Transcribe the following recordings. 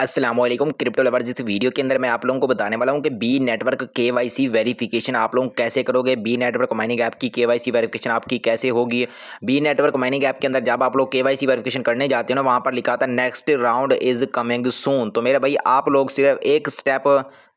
अस्सलामुअलैकुम crypto lovers. इस video के अंदर मैं आप लोगों को बताने वाला हूं कि बी नेटवर्क केवाईसी वेरिफिकेशन आप लोग कैसे करोगे। बी नेटवर्क माइनिंग ऐप की केवाईसी वेरिफिकेशन आपकी कैसे होगी। बी नेटवर्क माइनिंग ऐप के अंदर जब आप लोग केवाईसी वेरिफिकेशन करने जाते हो ना, वहां पर लिखा था next round is coming soon. तो मेरे भाई आप लोग सिर्फ एक स्टेप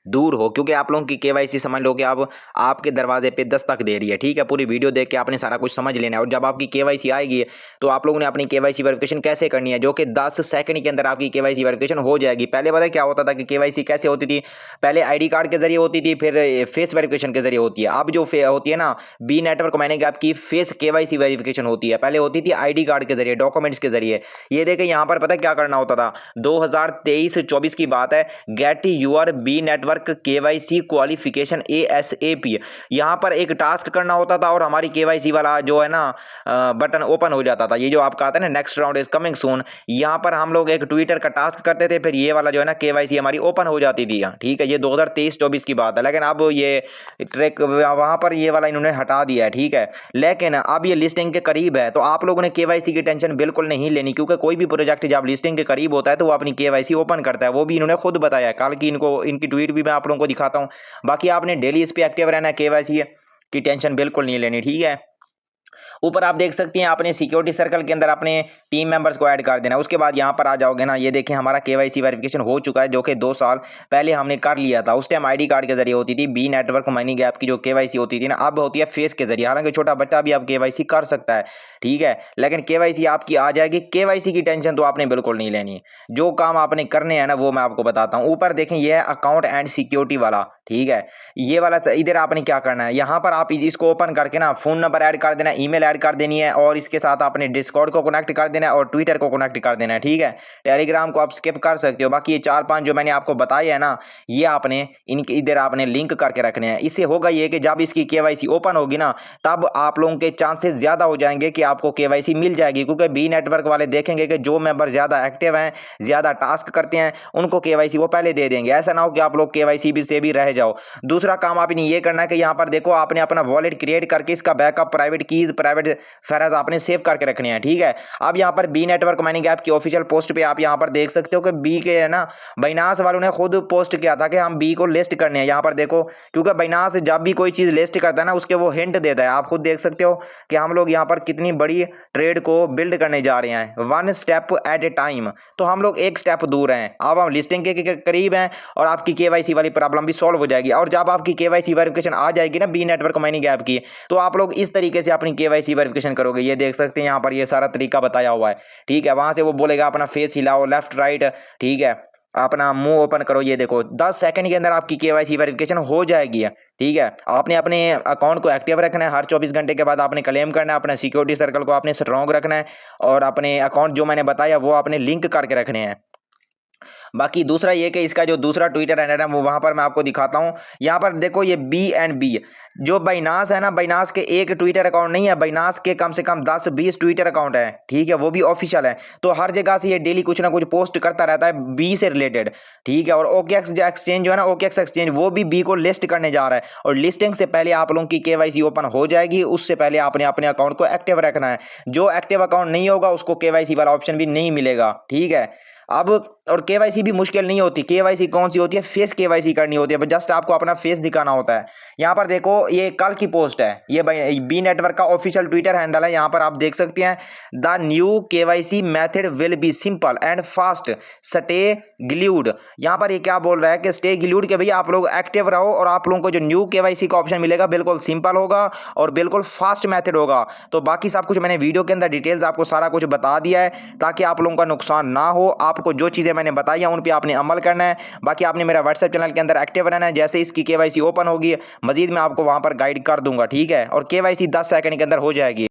दूर हो, क्योंकि आप लोगों की केवाईसी समझ लो कि अब आपके दरवाजे पे दस्तक दे रही है। ठीक है, पूरी वीडियो देख के आपने सारा कुछ समझ लेना है। और जब आपकी केवाईसी आएगी तो आप लोगों ने अपनी केवाईसी वेरिफिकेशन कैसे करनी है, जो कि 10 सेकंड के अंदर आपकी केवाईसी वेरिफिकेशन हो जाएगी। पहले पता है क्या होता था कि केवाईसी कैसे होती थी, पहले आईडी कार्ड के जरिए होती थी, फिर फेस वेरिफिकेशन के जरिए होती है। अब जो होती है ना, बी नेटवर्क माइनिंग ऐप की फेस केवाईसी वेरिफिकेशन होती है। पहले होती थी आईडी कार्ड के जरिए, डॉक्यूमेंट्स के जरिए। ये देखें यहाँ पर पता है क्या करना होता था, 2023-24 की बात है। Get your B network KYC qualification ASAP, यहाँ पर एक टास्क करना होता था और हमारी केवाईसी वाला जो है ना बटन ओपन हो जाता था। ये जो आपका आता है ना next round is coming soon, यहाँ पर हम लोग एक ट्विटर का टास्क करते थे, फिर ये वाला जो है ना केवाईसी हमारी ओपन हो जाती थी। ठीक है, ये 2023-24 की बात है। लेकिन अब ये ट्रैक वहाँ पर ये वाला इन्होंने हटा दिया है। ठीक है, लेकिन अब ये लिस्टिंग के करीब है, तो आप लोगों ने केवाईसी की टेंशन बिल्कुल नहीं लेनी, क्योंकि कोई भी प्रोजेक्ट जब लिस्टिंग के करीब होता है तो वो अपनी केवाईसी ओपन करता है। वो भी इन्होंने खुद बताया है, कल की इनको इनकी ट्वीट भी मैं आप लोगों को दिखाता हूँ। बाकी आपने डेली इस पे एक्टिव रहना है, केवाईसी की टेंशन बिल्कुल नहीं लेनी। ठीक है, ऊपर आप देख सकते हैं आपने सिक्योरिटी सर्कल के अंदर अपने टीम मेंबर्स को ऐड कर देना। उसके बाद यहाँ पर आ जाओगे ना, ये देखें हमारा केवाईसी वेरिफिकेशन हो चुका है, जो कि 2 साल पहले हमने कर लिया था। उस टाइम आईडी कार्ड के जरिए होती थी। बी नेटवर्क माइनिंग ऐप की जो केवाईसी होती थी ना, अब होती है फेस के जरिए। हालांकि छोटा बच्चा भी अब केवाईसी कर सकता है। ठीक है, लेकिन केवाईसी आपकी आ जाएगी। केवाईसी की टेंशन तो आपने बिल्कुल नहीं लेनी। जो काम आपने करने हैं ना वो मैं आपको बताता हूँ। ऊपर देखें ये है अकाउंट एंड सिक्योरिटी वाला। ठीक है, ये वाला इधर आपने क्या करना है, यहाँ पर आप इसको ओपन करके ना फोन नंबर ऐड कर देना, ईमेल ऐड कर देनी है, और इसके साथ आपने डिस्कॉर्ड को कनेक्ट कर देना है और ट्विटर को कनेक्ट कर देना है। ठीक है, टेलीग्राम को आप स्किप कर सकते हो। बाकी ये 4-5 जो मैंने आपको बताए है ना, ये आपने इनके इधर आपने लिंक करके रखने हैं। इससे होगा ये कि जब इसकी केवाईसी ओपन होगी ना, तब आप लोगों के चांसेस ज्यादा हो जाएंगे कि आपको केवाईसी मिल जाएगी, क्योंकि बी नेटवर्क वाले देखेंगे कि जो मेंबर ज्यादा एक्टिव हैं, ज्यादा टास्क करते हैं, उनको केवाईसी वो पहले दे देंगे। ऐसा ना हो कि आप लोग केवाईसी भी से भी रह जाओ। दूसरा काम आपने ये करना है कि यहाँ पर देखो आपने अपना वॉलेट क्रिएट करके इसका बैकअप, प्राइवेट कीज, प्राइवेट फेराज आपने सेव करके रखने हैं। ठीक है, अब यहाँ पर बी नेटवर्क माइनिंग ऐप की ऑफिशियल पोस्ट पे आप यहाँ पर देख सकते हो कि बी के है ना, बाइनांस वालों ने खुद पोस्ट किया था कि हम बी को लिस्ट करने हैं। यहाँ पर देखो, क्योंकि बाइनांस जब भी कोई चीज लिस्ट करता है ना, उसके वो हिंट देता है। आप खुद देख सकते हो कि हम लोग यहाँ पर कितनी बड़ी ट्रेड को बिल्ड करने जा रहे हैं, 1 स्टेप एट ए टाइम। तो हम लोग एक स्टेप दूर हैं, अब हम लिस्टिंग के करीब हैं और आपकी केवाईसी वाली प्रॉब्लम भी सॉल्व हो जाएगी। और जब आपकी केवाईसी वेरिफिकेशन आ जाएगी ना बी नेटवर्क माइनिंग ऐप की, तो आप लोग इस तरीके से अपनी केवाईसी वेरिफिकेशन करोगे। ये देख सकते हैं यहाँ पर ये सारा तरीका बताया हुआ है। ठीक है, वहां से वो बोलेगा अपना फेस हिलाओ लेफ्ट राइट। ठीक है, अपना मुंह ओपन करो। ये देखो 10 सेकंड के अंदर आपकी केवाईसी वेरिफिकेशन हो जाएगी। ठीक है, आपने अपने अकाउंट को एक्टिव रखना है। हर 24 घंटे के बाद आपने क्लेम करना है। अपना सिक्योरिटी सर्कल को आपने स्ट्रॉन्ग रखना है, और अपने अकाउंट जो मैंने बताया वो आपने लिंक करके रखने हैं। बाकी दूसरा ये कि इसका जो दूसरा ट्विटर हैंडल है वो वहां पर मैं आपको दिखाता हूं। यहाँ पर देखो ये BNB जो बाइनास है ना, बाइनास के एक ट्विटर अकाउंट नहीं है, बाइनास के कम से कम 10-20 ट्विटर अकाउंट है। ठीक है, वो भी ऑफिशियल है। तो हर जगह से ये डेली कुछ ना कुछ पोस्ट करता रहता है बी से रिलेटेड। ठीक है, और OKX जो एक्सचेंज जो है ना, OKX एक्सचेंज वो भी बी को लिस्ट करने जा रहा है। और लिस्टिंग से पहले आप लोगों की केवाईसी ओपन हो जाएगी, उससे पहले आपने अपने अकाउंट को एक्टिव रखना है। जो एक्टिव अकाउंट नहीं होगा उसको केवाईसी वाला ऑप्शन भी नहीं मिलेगा। ठीक है, अब और केवाईसी भी मुश्किल नहीं होती। केवाईसी कौन सी होती है, फेस केवाईसी करनी होती है, जस्ट आपको अपना फेस दिखाना होता है। यहाँ पर देखो ये कल की पोस्ट है, ये बी नेटवर्क का ऑफिशियल ट्विटर हैंडल है। यहाँ पर आप देख सकते हैं the new KYC method will be simple and fast, stay glued. यहाँ पर ये क्या बोल रहा है कि स्टे ग्लूड के भैया आप लोग एक्टिव रहो, और आप लोगों को जो न्यू केवाईसी का ऑप्शन मिलेगा बिल्कुल सिंपल होगा और बिल्कुल फास्ट मेथड होगा। तो बाकी सब कुछ मैंने वीडियो के अंदर डिटेल्स आपको सारा कुछ बता दिया है, ताकि आप लोगों का नुकसान ना हो। आपको जो चीज़ें मैंने बताई हैं उन पे आपने अमल करना है। बाकी आपने मेरा व्हाट्सएप चैनल के अंदर एक्टिव रहना है। जैसे इसकी केवाईसी ओपन होगी मजीद मैं आपको वहां पर गाइड कर दूंगा। ठीक है, और केवाईसी 10 सेकंड के अंदर हो जाएगी।